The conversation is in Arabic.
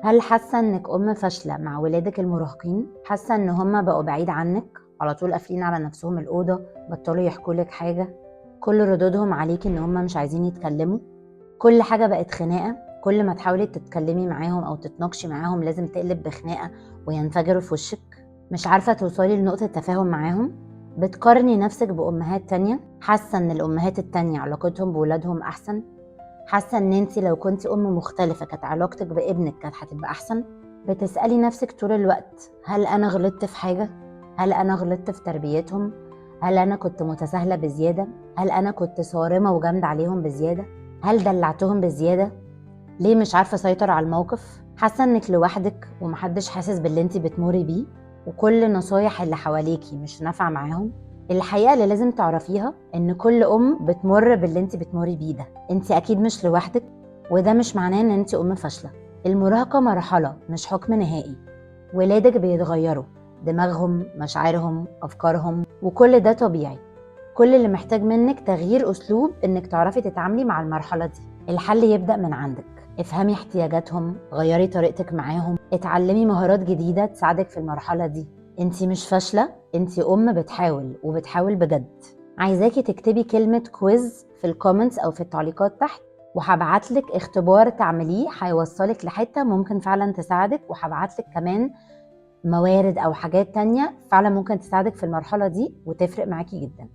هل حاسة انك ام فاشلة مع ولادك المراهقين؟ حاسة ان هما بقوا بعيد عنك، على طول قافلين على نفسهم الأوضة، بطلوا يحكولك حاجة، كل ردودهم عليك ان هما مش عايزين يتكلموا، كل حاجة بقت خناقة، كل ما تحاولي تتكلمي معاهم او تتناقشي معاهم لازم تقلب بخناقة وينفجروا في وشك، مش عارفة توصلي لنقطة تفاهم معاهم، بتقارني نفسك بأمهات تانية، حاسة ان الأمهات التانية علاقتهم بولادهم أحسن، حاسه ان انت لو كنت ام مختلفه كانت علاقتك بابنك كانت هتبقى احسن. بتسالي نفسك طول الوقت هل انا غلطت في حاجه؟ هل انا غلطت في تربيتهم؟ هل انا كنت متساهله بزياده؟ هل انا كنت صارمه وجامده عليهم بزياده؟ هل دلعتهم بزياده؟ ليه مش عارفه اسيطر على الموقف؟ حاسه انك لوحدك ومحدش حاسس باللي انت بتمري بيه، وكل النصايح اللي حواليكي مش نافعه معاهم. الحقيقه اللي لازم تعرفيها ان كل ام بتمر باللي انت بتمري بيه ده، انت اكيد مش لوحدك، وده مش معناه ان انت ام فاشله. المراهقه مرحله مش حكم نهائي، ولادك بيتغيروا، دماغهم، مشاعرهم، افكارهم، وكل ده طبيعي. كل اللي محتاج منك تغيير اسلوب انك تعرفي تتعاملي مع المرحله دي. الحل يبدا من عندك، افهمي احتياجاتهم، غيري طريقتك معاهم، اتعلمي مهارات جديده تساعدك في المرحله دي. انتي مش فاشله، انتي ام بتحاول وبتحاول بجد. عايزاكي تكتبي كلمه كويز في الكومنتس او في التعليقات تحت، وهبعتلك اختبار تعمليه هيوصلك لحته ممكن فعلا تساعدك، وهبعتلك كمان موارد او حاجات تانية فعلا ممكن تساعدك في المرحله دي وتفرق معاكي جدا.